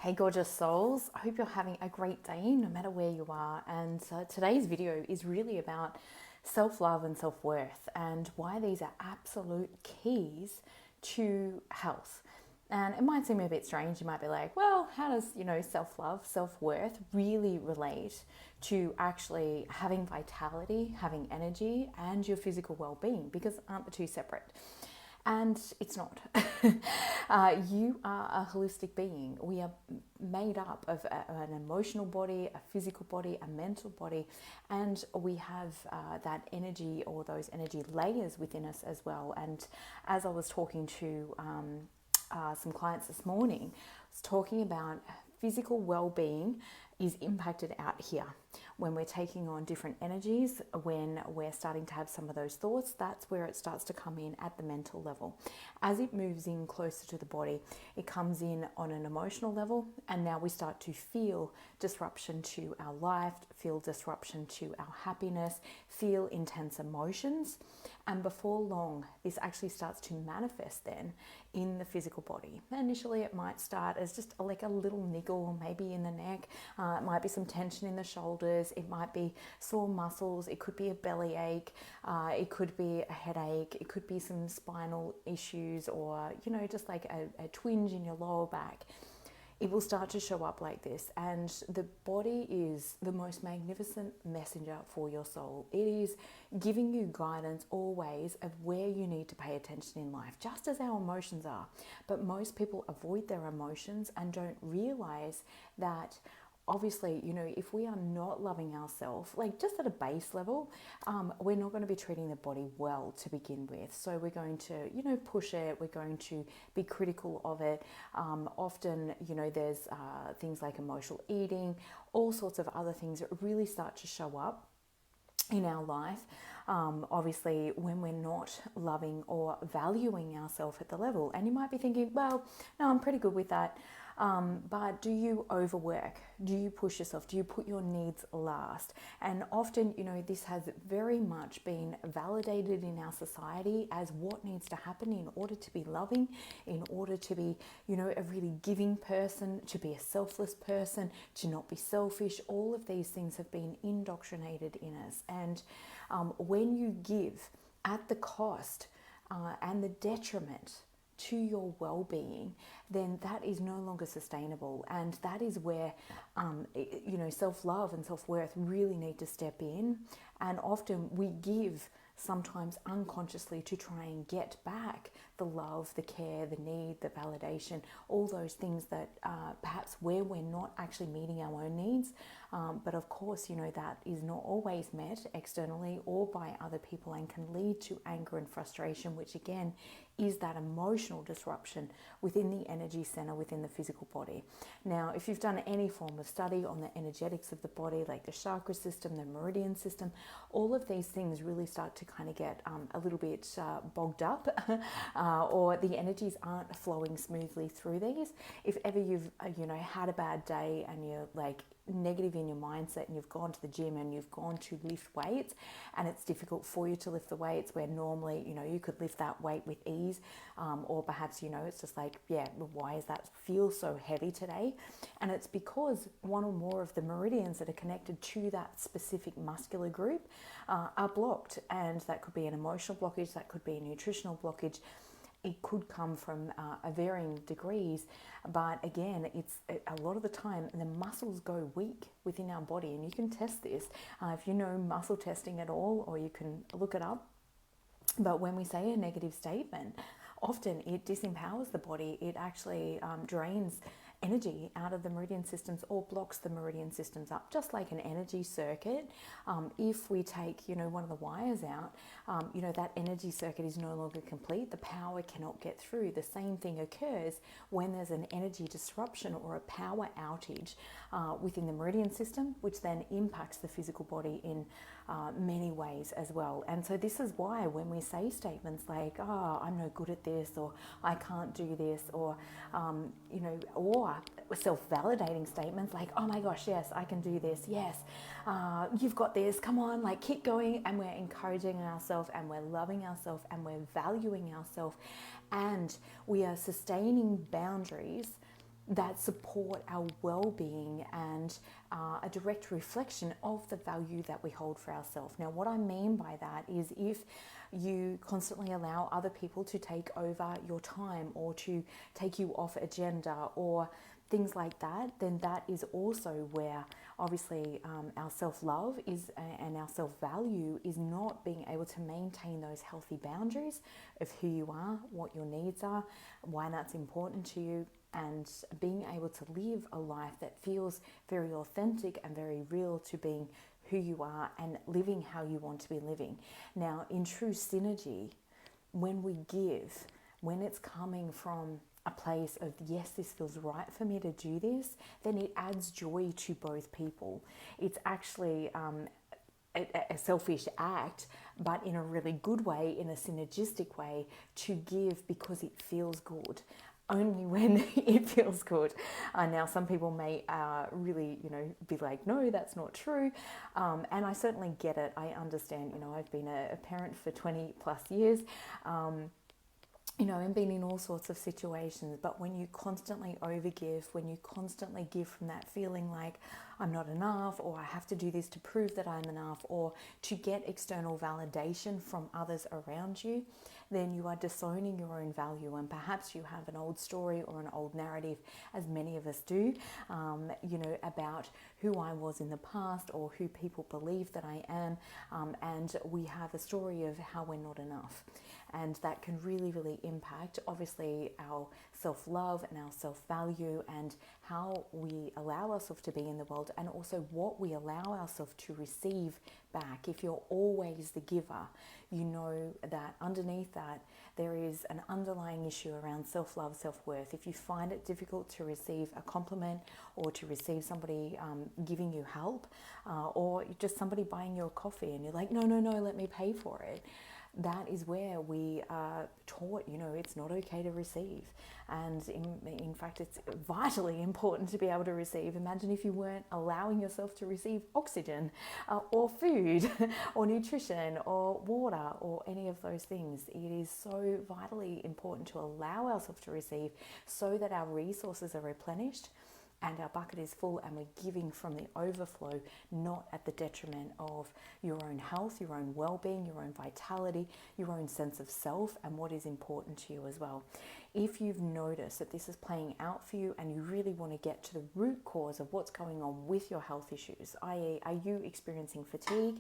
Hey gorgeous souls, I hope you're having a great day no matter where you are. And today's video is really about self-love and self-worth and why these are absolute keys to health. And it might seem a bit strange. You might be like, well, how does, self-love, self-worth really relate to actually having vitality, having energy and your physical well-being? Because aren't the two separate? And it's not. You are a holistic being. We are made up of an emotional body, a physical body, a mental body, and we have that energy or those energy layers within us as well. And as I was talking to some clients this morning, I was talking about physical well-being is impacted out here when we're taking on different energies, when we're starting to have some of those thoughts. That's where it starts to come in at the mental level. As it moves in closer to the body, it comes in on an emotional level, and now we start to feel disruption to our life, feel disruption to our happiness, feel intense emotions. And before long, this actually starts to manifest then in the physical body. Initially, it might start as just like a little niggle, maybe in the neck. It might be some tension in the shoulders. It might be sore muscles. It could be a belly ache. It could be a headache. It could be some spinal issues, or, just like a twinge in your lower back. It will start to show up like this, and the body is the most magnificent messenger for your soul. It is giving you guidance always of where you need to pay attention in life, just as our emotions are. But most people avoid their emotions and don't realize that obviously, if we are not loving ourselves, like just at a base level, we're not going to be treating the body well to begin with. So we're going to, push it. We're going to be critical of it. Often, there's things like emotional eating, all sorts of other things that really start to show up in our life. Obviously, when we're not loving or valuing ourselves at the level. And you might be thinking, well, no, I'm pretty good with that. But do you overwork? Do you push yourself? Do you put your needs last? And often, this has very much been validated in our society as what needs to happen in order to be loving, in order to be, a really giving person, to be a selfless person, to not be selfish. All of these things have been indoctrinated in us. And when you give at the cost and the detriment to your well-being, then that is no longer sustainable. And that is where self-love and self-worth really need to step in. And often we give sometimes unconsciously to try and get back the love, the care, the need, the validation, all those things that perhaps where we're not actually meeting our own needs. But of course, that is not always met externally or by other people, and can lead to anger and frustration, which again is that emotional disruption within the energy center within the physical body. Now, if you've done any form of study on the energetics of the body, like the chakra system, the meridian system, all of these things really start to kind of get a little bit bogged up or the energies aren't flowing smoothly through these. If ever you've had a bad day and you're like negative in your mindset, and you've gone to the gym and you've gone to lift weights, and it's difficult for you to lift the weights where normally you could lift that weight with ease, or perhaps it's just like, yeah, why is that feel so heavy today? And it's because one or more of the meridians that are connected to that specific muscular group are blocked. And that could be an emotional blockage, that could be a nutritional blockage. It could come from varying degrees, but again, it's a lot of the time the muscles go weak within our body, and you can test this if you know muscle testing at all, or you can look it up. But when we say a negative statement, often it disempowers the body. It actually drains energy out of the meridian systems or blocks the meridian systems up, just like an energy circuit. If we take, one of the wires out, that energy circuit is no longer complete. The power cannot get through. The same thing occurs when there's an energy disruption or a power outage within the meridian system, which then impacts the physical body in many ways as well. And so this is why when we say statements like, oh, I'm no good at this, or I can't do this, or, or self-validating statements like, oh my gosh, yes, I can do this. Yes, you've got this. Come on, like keep going. And we're encouraging ourselves, and we're loving ourselves, and we're valuing ourselves, and we are sustaining boundaries that support our well-being and a direct reflection of the value that we hold for ourselves. Now, what I mean by that is if you constantly allow other people to take over your time or to take you off agenda or things like that, then that is also where obviously our self-love is and our self-value is not being able to maintain those healthy boundaries of who you are, what your needs are, why that's important to you, and being able to live a life that feels very authentic and very real to being who you are and living how you want to be living. Now, in true synergy, when we give, when it's coming from a place of, yes, this feels right for me to do this, then it adds joy to both people. It's actually a selfish act, but in a really good way, in a synergistic way, to give because it feels good. Only when it feels good. Now, some people may really, be like, no, that's not true. And I certainly get it. I understand, I've been a parent for 20 plus years. And been in all sorts of situations, but when you constantly overgive, when you constantly give from that feeling like I'm not enough, or I have to do this to prove that I'm enough, or to get external validation from others around you, then you are disowning your own value. And perhaps you have an old story or an old narrative, as many of us do, about who I was in the past or who people believe that I am. And we have a story of how we're not enough. And that can really, really impact, obviously, our self-love and our self-value and how we allow ourselves to be in the world, and also what we allow ourselves to receive back. If you're always the giver, you know that underneath that there is an underlying issue around self-love, self-worth. If you find it difficult to receive a compliment or to receive somebody giving you help, or just somebody buying you a coffee and you're like, no, let me pay for it, that is where we are taught, it's not okay to receive. And in fact, it's vitally important to be able to receive. Imagine if you weren't allowing yourself to receive oxygen or food or nutrition or water or any of those things. It is so vitally important to allow ourselves to receive so that our resources are replenished and our bucket is full and we're giving from the overflow, not at the detriment of your own health, your own well-being, your own vitality, your own sense of self, and what is important to you as well. If you've noticed that this is playing out for you and you really want to get to the root cause of what's going on with your health issues, i.e., are you experiencing fatigue,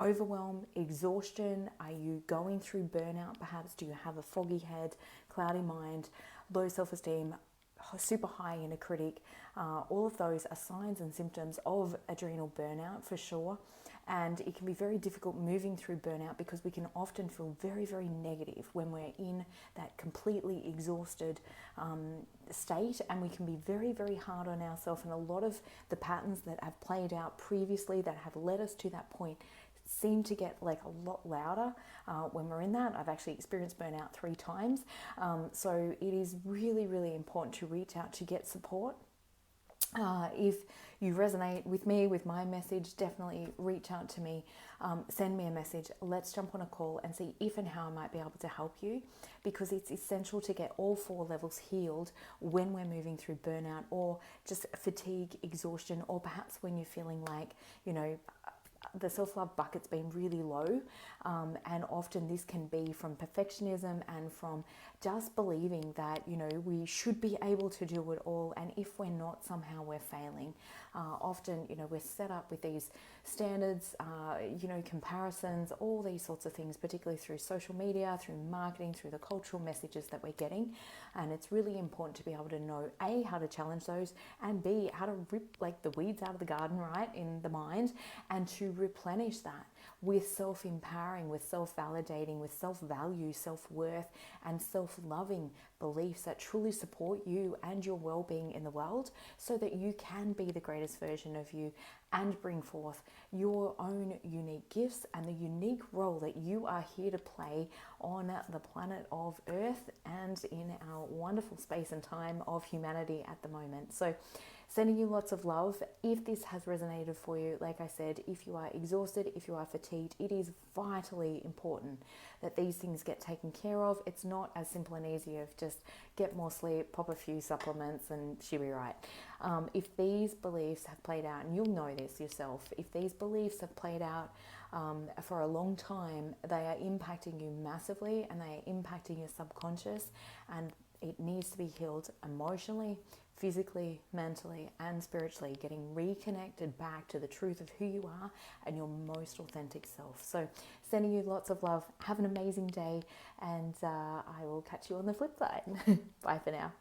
overwhelm, exhaustion? Are you going through burnout perhaps? Do you have a foggy head, cloudy mind, low self-esteem, super high inner critic? All of those are signs and symptoms of adrenal burnout for sure. And it can be very difficult moving through burnout because we can often feel very, very negative when we're in that completely exhausted state, and we can be very, very hard on ourselves. And a lot of the patterns that have played out previously that have led us to that point seem to get like a lot louder when we're in that. I've actually experienced burnout 3 times. So it is really, really important to reach out to get support. If you resonate with me, with my message, definitely reach out to me, send me a message. Let's jump on a call and see if and how I might be able to help you, because it's essential to get all 4 levels healed when we're moving through burnout or just fatigue, exhaustion, or perhaps when you're feeling like, the self-love bucket's been really low, and often this can be from perfectionism and from just believing that we should be able to do it all, and if we're not, somehow we're failing. Often we're set up with these standards, comparisons, all these sorts of things, particularly through social media, through marketing, through the cultural messages that we're getting. And it's really important to be able to know A, how to challenge those, and B, how to rip like the weeds out of the garden, right, in the mind, and to replenish that with self-empowering, with self-validating, with self-value, self-worth, and self-loving beliefs that truly support you and your well-being in the world, so that you can be the greatest version of you and bring forth your own unique gifts and the unique role that you are here to play on the planet of Earth and in our wonderful space and time of humanity at the moment. So sending you lots of love. If this has resonated for you, like I said, if you are exhausted, if you are fatigued, it is vitally important that these things get taken care of. It's not as simple and easy of just just get more sleep, pop a few supplements, and she'll be right. If these beliefs have played out, and you'll know this yourself, if these beliefs have played out for a long time, they are impacting you massively, and they are impacting your subconscious, and it needs to be healed emotionally, physically, mentally, and spiritually, getting reconnected back to the truth of who you are and your most authentic self. So sending you lots of love. Have an amazing day, and I will catch you on the flip side. Bye for now.